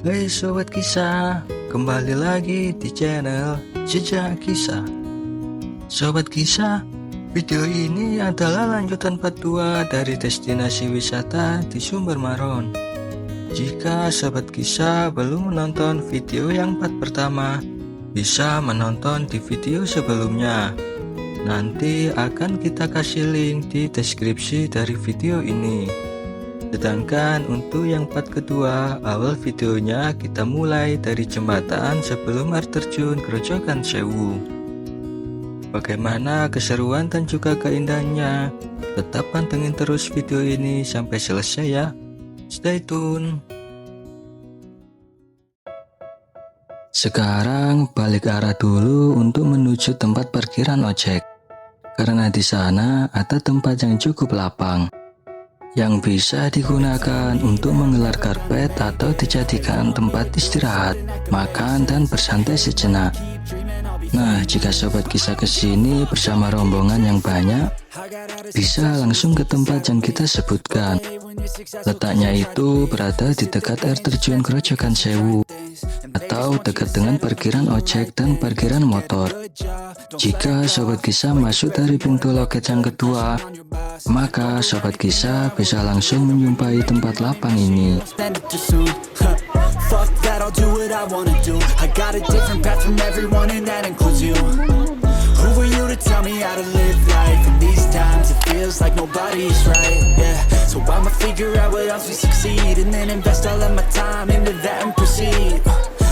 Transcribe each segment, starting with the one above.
Hai Sobat Kisah, kembali lagi di channel Jejak Kisah. Sobat Kisah, video ini adalah lanjutan part 2 dari destinasi wisata di Sumber Maron. Jika Sobat Kisah belum menonton video yang part pertama, bisa menonton di video sebelumnya. Nanti akan kita kasih link di deskripsi dari video ini. Sedangkan untuk yang part kedua, awal videonya kita mulai dari jembatan sebelum air terjun Grojogan Sewu. Bagaimana keseruan dan juga keindahannya? Tetap pantengin terus video ini sampai selesai ya. Stay tune. Sekarang balik arah dulu untuk menuju tempat parkiran ojek. Karena di sana ada tempat yang cukup lapang, yang bisa digunakan untuk menggelar karpet atau dijadikan tempat istirahat, makan, dan bersantai sejenak. Nah, jika Sobat Kisah kesini bersama rombongan yang banyak, bisa langsung ke tempat yang kita sebutkan. Letaknya itu berada di dekat air terjun Grojogan Sewu, atau dekat dengan parkiran ojek dan parkiran motor. Jika Sobat Kisah masuk dari pintu loket yang kedua, maka Sobat Kisah bisa langsung menjumpai tempat lapang ini. Fuck that, I'll do what I wanna do. I got a different path from everyone and that includes you. Who are you to tell me how to live life? In these times it feels like nobody's right, yeah. So I'ma figure out what else we succeed, and then invest all of my time into that and proceed.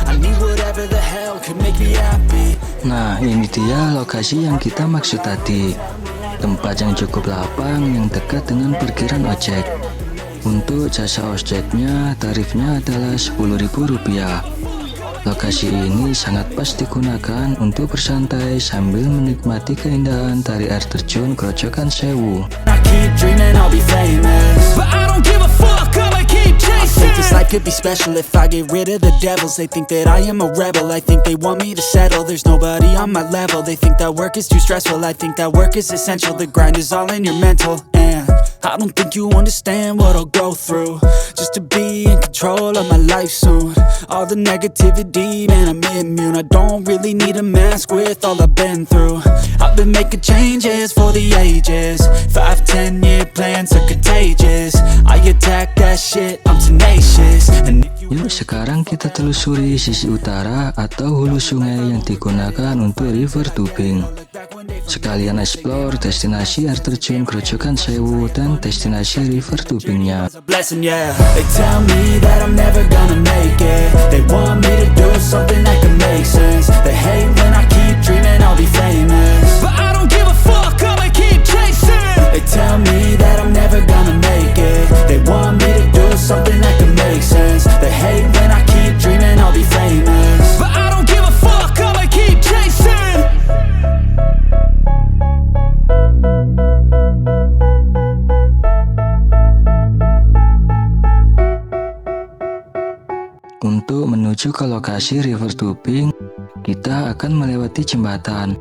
I need whatever the hell could make me happy. Nah, ini dia lokasi yang kita maksud tadi. Tempat yang cukup lapang yang dekat dengan parkiran ojek. Untuk jasa ojeknya, tarifnya adalah Rp10.000. Lokasi ini sangat pas digunakan untuk bersantai sambil menikmati keindahan dari air terjun Grojogan Sewu. I keep dreaming I'll be famous, but I don't give a fuck, I'ma keep chasing. I think this life could be special if I get rid of the devils. They think that I am a rebel, I think they want me to settle. There's nobody on my level, they think that work is too stressful. I think that work is essential, the grind is all in your mental. And I don't think you understand what I'll go through just to be in control of my life soon. All the negativity, man, I'm immune. I don't really need a mask with all I've been through. I've been making changes for the ages. 5-10 year plans are contagious. I attack that shit, I'm tenacious. And Yuk sekarang kita telusuri sisi utara atau hulu sungai yang digunakan untuk river tubing. Sekalian explore destinasi air terjun Grojogan Sewu dan destinasi river tubingnya. blessing, yeah. They tell me that I'm never gonna make it. They want me to do something that can make sense. They hate when I keep dreaming I'll be famous, but I don't give a fuck, I'ma keep chasing. They tell me that I'm never gonna make it. They want me to do something that can make sense. They hate when I keep dreaming I'll be famous, but I don't give a fuck, I'ma keep chasing. Untuk menuju ke lokasi river tubing, kita akan melewati jembatan.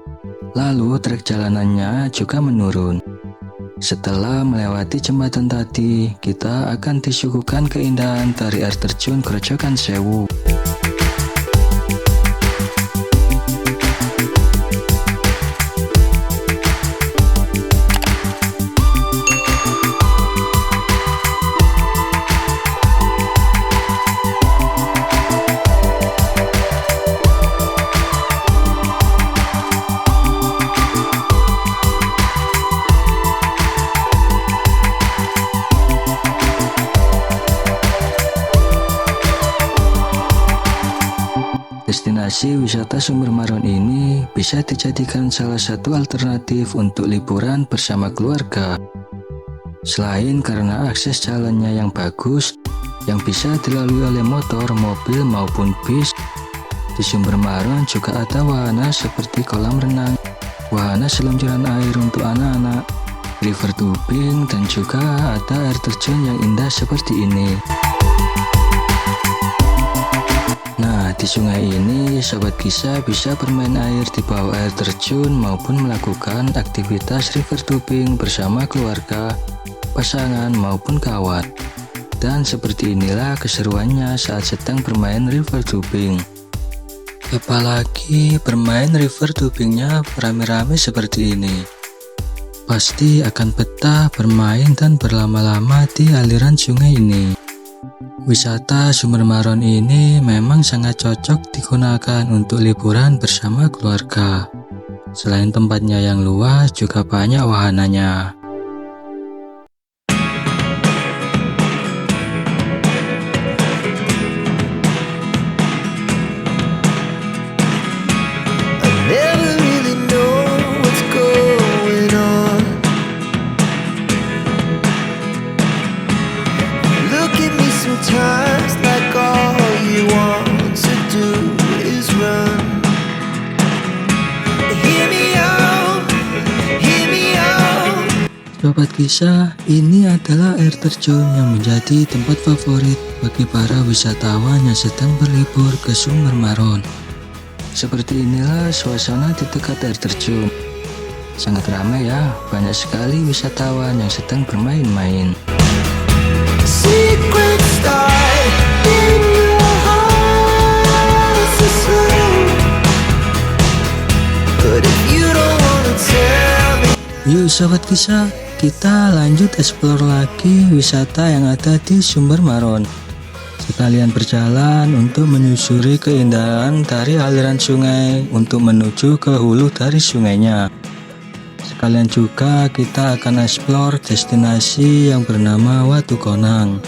Lalu trek jalanannya juga menurun. Setelah melewati jembatan tadi, kita akan disuguhkan keindahan dari air terjun Grojogan Sewu. Destinasi wisata Sumber Maron ini bisa dijadikan salah satu alternatif untuk liburan bersama keluarga. Selain karena akses jalannya yang bagus, yang bisa dilalui oleh motor, mobil, maupun bis, di Sumber Maron juga ada wahana seperti kolam renang, wahana seluncuran air untuk anak-anak, river tubing, dan juga ada air terjun yang indah seperti ini. Nah, di sungai ini Sobat Kisah bisa bermain air di bawah air terjun maupun melakukan aktivitas river tubing bersama keluarga, pasangan maupun kawan. Dan seperti inilah keseruannya saat sedang bermain river tubing. Apalagi bermain river tubingnya rame-rame seperti ini. Pasti akan betah bermain dan berlama-lama di aliran sungai ini. Wisata Sumber Maron ini memang sangat cocok digunakan untuk liburan bersama keluarga. Selain tempatnya yang luas, juga banyak wahananya. Sobat Kisah, ini adalah air terjun yang menjadi tempat favorit bagi para wisatawan yang sedang berlibur ke Sumber Maron. Seperti inilah suasana di dekat air terjun. Sangat ramai ya, banyak sekali wisatawan yang sedang bermain-main. Yuk Sobat Kisah, kita lanjut explore lagi wisata yang ada di Sumber Maron. Sekalian berjalan untuk menyusuri keindahan dari aliran sungai untuk menuju ke hulu dari sungainya. Sekalian juga kita akan explore destinasi yang bernama Watu Konang.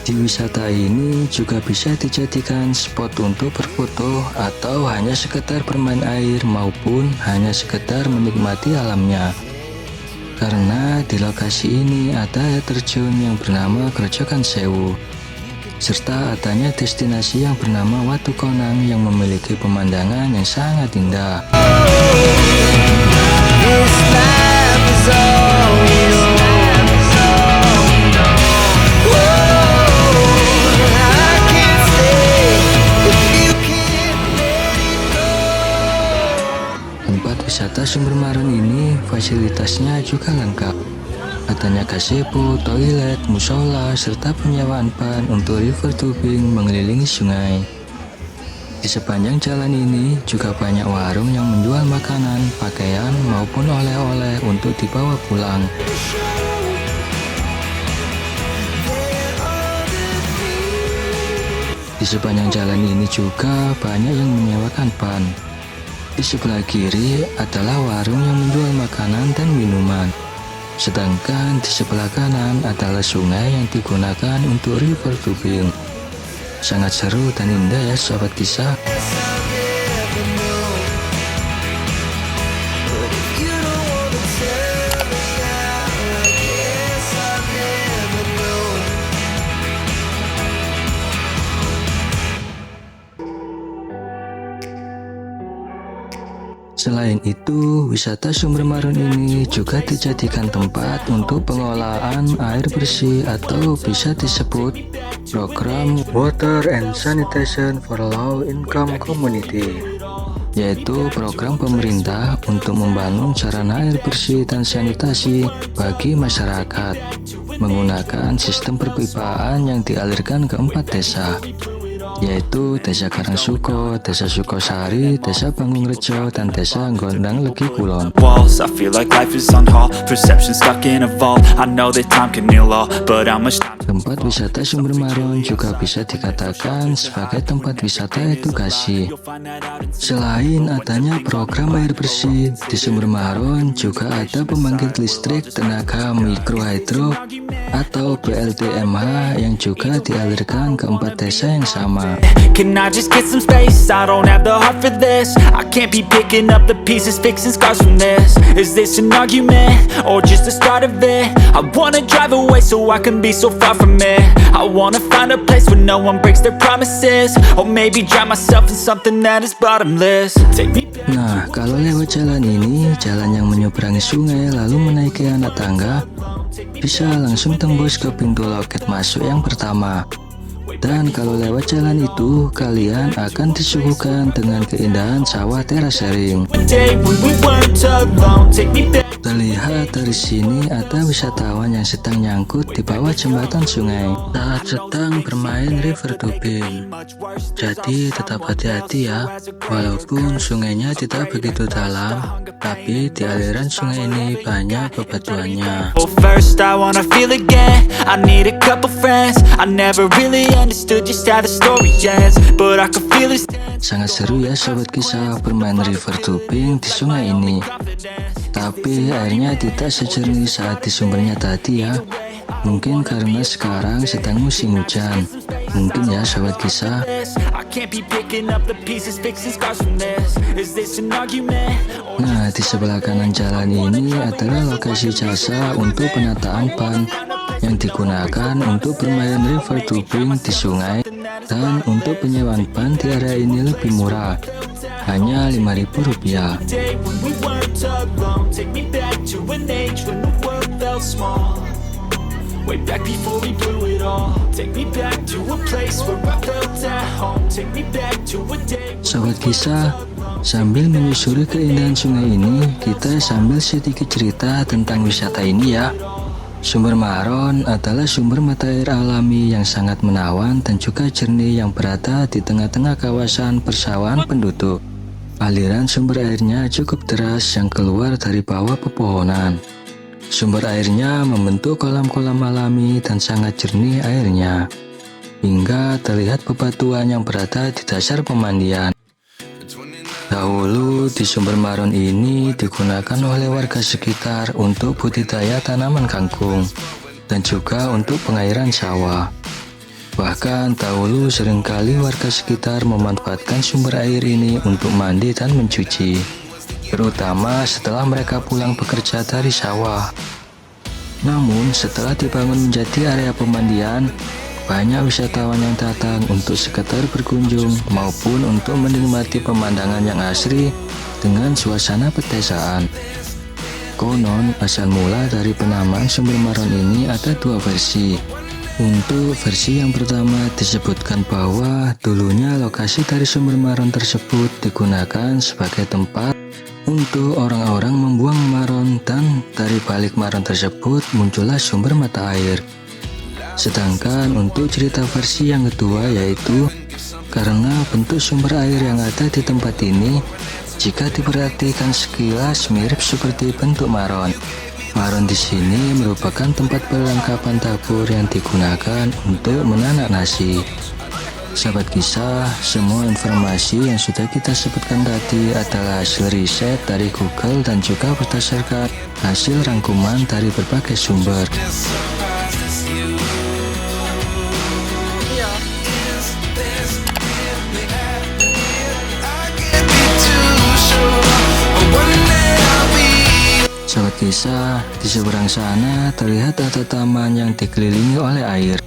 Di wisata ini juga bisa dijadikan spot untuk berfoto atau hanya sekedar bermain air maupun hanya sekedar menikmati alamnya. Karena di lokasi ini ada air terjun yang bernama Grojogan Sewu, serta adanya destinasi yang bernama Watu Konang yang memiliki pemandangan yang sangat indah. Tempat wisata Sumber Maron ini fasilitasnya juga lengkap. Adanya gazebo, toilet, musola, serta penyewaan ban untuk river tubing mengelilingi sungai. Di sepanjang jalan ini juga banyak warung yang menjual makanan, pakaian, maupun oleh-oleh untuk dibawa pulang. Di sepanjang jalan ini juga banyak yang menyewakan ban. Di sebelah kiri adalah warung yang menjual makanan dan minuman. Sedangkan di sebelah kanan adalah sungai yang digunakan untuk river tubing. Sangat seru dan indah ya Sobat Kisah. Selain itu, wisata Sumber Maron ini juga dijadikan tempat untuk pengolahan air bersih atau bisa disebut program Water and Sanitation for Low Income Community, yaitu program pemerintah untuk membangun sarana air bersih dan sanitasi bagi masyarakat menggunakan sistem perpipaan yang dialirkan ke 4 desa, yaitu Desa Karangsuko, Desa Sukosari, Desa Bangunrejo, dan Desa Gondang Legi Kulon. Walls, I feel like life is on hold, perception stuck in a vault. I know that time can heal all, but how much time. Tempat wisata Sumber Maron juga bisa dikatakan sebagai tempat wisata edukasi. Selain adanya program air bersih, di Sumber Maron juga ada pembangkit listrik tenaga mikrohidro atau PLTMH yang juga dialirkan ke 4 desa yang sama. sana. Can I just get some space? I don't have the heart for this. I can't be picking up the pieces, fixing scars from this. Is this an argument, or just the start of it? I wanna drive away so I can be so far from it. I wanna find a place where no one breaks their promises. Or maybe drown myself in something that is bottomless. Take me back. Nah, kalau lewat jalan ini, jalan yang menyeberangi sungai lalu menaiki anak tangga, bisa langsung tembus ke pintu loket masuk yang pertama. Dan kalau lewat jalan itu, kalian akan disuguhkan dengan keindahan sawah terasering. Day when we weren't alone. Take me back. Terlihat dari sini ada wisatawan yang sedang nyangkut di bawah jembatan sungai saat sedang bermain river tubing. Jadi tetap hati-hati ya, walaupun sungainya tidak begitu dalam, tapi di aliran sungai ini banyak bebatuannya. Well, first I wanna feel again. I need a couple friends. I never really understood just how the story ends, but I can feel it. Sangat seru ya sobat kisah bermain river tubing di sungai ini. Tapi airnya tidak sejernih saat di sumbernya tadi ya. Mungkin karena sekarang sedang musim hujan. Mungkin ya sobat kisah. I can't be picking up the pieces, fixing scars from this. Is this an argument? Nah, di sebelah kanan jalan ini adalah lokasi jasa untuk penataan ban yang digunakan untuk bermain river tubing di sungai, dan untuk penyewaan ban di area ini lebih murah, hanya Rp5.000. Day when we weren't alone. Take me back to an age when the world felt small. Way back before we blew it all. Take me back to a place where I felt at home. Take me back to a day. Sobat kisah, sambil menyusuri keindahan sungai ini, kita sambil sedikit cerita tentang wisata ini ya. Sumber Maron adalah sumber mata air alami yang sangat menawan dan juga jernih yang berada di tengah-tengah kawasan persawahan penduduk. Aliran sumber airnya cukup deras yang keluar dari bawah pepohonan. Sumber airnya membentuk kolam-kolam alami dan sangat jernih airnya, hingga terlihat bebatuan yang berada di dasar pemandian. Dahulu di sumber Maron ini digunakan oleh warga sekitar untuk budidaya tanaman kangkung dan juga untuk pengairan sawah. Bahkan dahulu seringkali warga sekitar memanfaatkan sumber air ini untuk mandi dan mencuci, terutama setelah mereka pulang bekerja dari sawah. Namun setelah dibangun menjadi area pemandian, banyak wisatawan yang datang untuk sekedar berkunjung maupun untuk menikmati pemandangan yang asri dengan suasana pedesaan. Konon asal mula dari penamaan sumber Maron ini ada dua versi. Untuk versi yang pertama disebutkan bahwa dulunya lokasi dari sumber Maron tersebut digunakan sebagai tempat untuk orang-orang membuang maron, dan dari balik maron tersebut muncullah sumber mata air. Sedangkan untuk cerita versi yang kedua, yaitu karena bentuk sumber air yang ada di tempat ini jika diperhatikan sekilas mirip seperti bentuk maron. Maron di sini merupakan tempat perlengkapan dapur yang digunakan untuk menanak nasi. Sahabat kisah, semua informasi yang sudah kita sebutkan tadi adalah hasil riset dari Google dan juga berdasarkan hasil rangkuman dari berbagai sumber. Sahabat kisah, di seberang sana terlihat ada taman yang dikelilingi oleh air.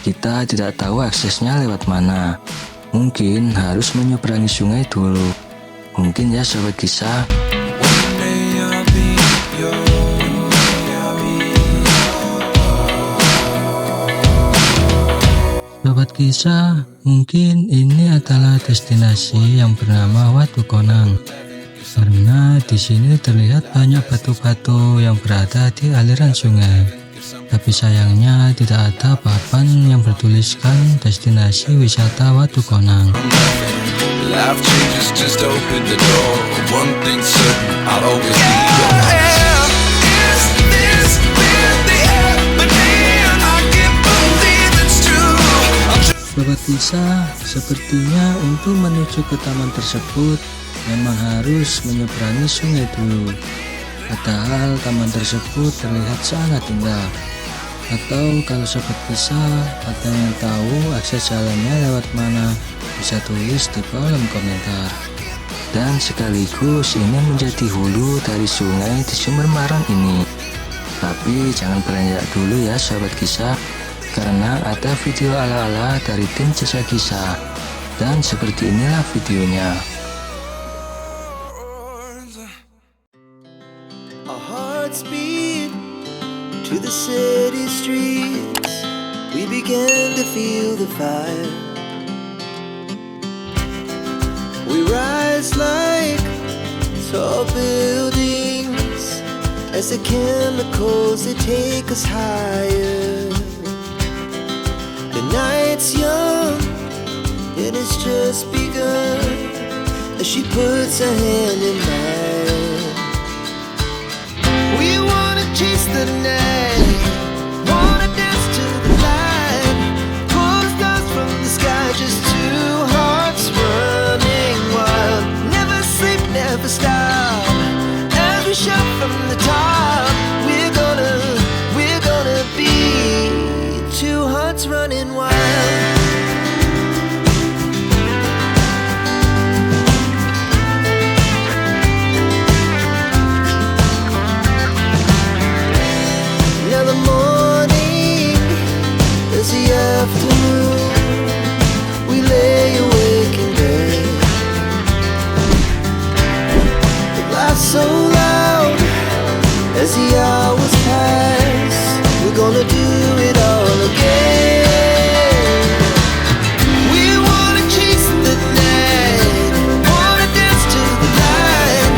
Kita tidak tahu aksesnya lewat mana. Mungkin harus menyeberangi sungai dulu. Mungkin ya sahabat kisah. Sahabat kisah, mungkin ini adalah destinasi yang bernama Watu Konang. Karena di sini terlihat banyak batu-batu yang berada di aliran sungai. Tapi sayangnya tidak ada papan yang bertuliskan destinasi wisata Watu Konang. Sobat kisah, sepertinya untuk menuju ke taman tersebut memang harus menyeberangi sungai dulu. Padahal taman tersebut terlihat sangat indah. Atau kalau sobat kisah ada yang tahu akses jalannya lewat mana, bisa tulis di kolom komentar. Dan sekaligus ini menjadi hulu dari sungai di Sumber Maron ini. Tapi jangan beranjak dulu ya sobat kisah, karena ada video ala-ala dari tim Jasa Kisah. Dan seperti inilah videonya. Our hearts beat to the city streets. We began to feel the fire. We rise like tall buildings as the chemicals they take us higher. The night's young and it's just begun as she puts her hand in mine. We wanna chase the night, wanna dance to the light, pull the stars from the sky, just two hearts running wild. Never sleep, never stop, as we shout from the top. We're gonna be two hearts running wild. Now the morning is the afternoon. We lay awake in bed. The laughs so loud as the hours pass. We're gonna do it all again. We wanna chase the night, wanna dance to the light,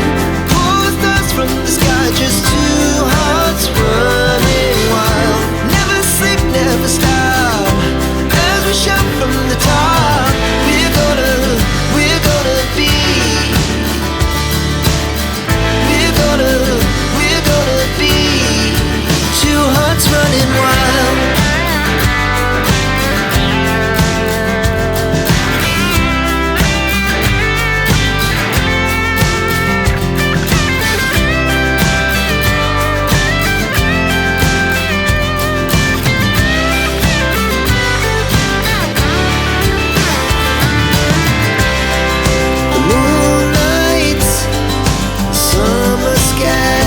pull the stars from the sky, just two hearts running wild. Never sleep, never stop, as we shout from the top. We're gonna be, we're gonna be two hearts running wild. The moonlight, summer sky,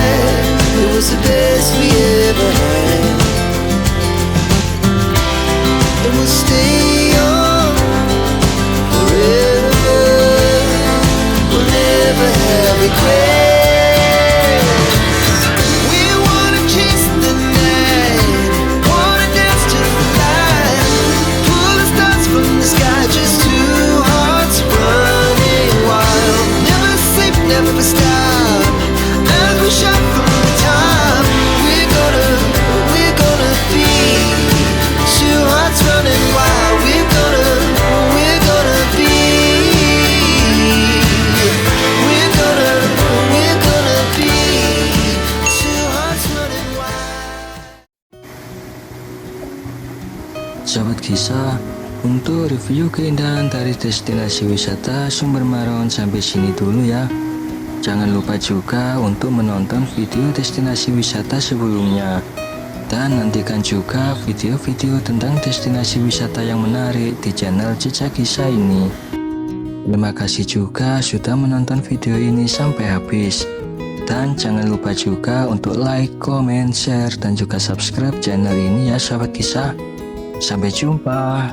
it was the best we ever had. And we'll stay young forever. We'll never have regrets. We wanna chase the night, wanna dance to the light, pull the stars from the sky, just two hearts running wild. Never sleep, never stop, as we shout from the top. We're gonna be two hearts running wild. We're gonna be, we're gonna be two hearts running wild. Sobat kisah, untuk review keindahan dari destinasi wisata Sumber Maron sampai sini dulu ya. Jangan lupa juga untuk menonton video destinasi wisata sebelumnya. Dan nantikan juga video-video tentang destinasi wisata yang menarik di channel Jasa Kisah ini. Terima kasih juga sudah menonton video ini sampai habis. Dan jangan lupa juga untuk like, comment, share, dan juga subscribe channel ini ya sobat kisah. Sampai jumpa.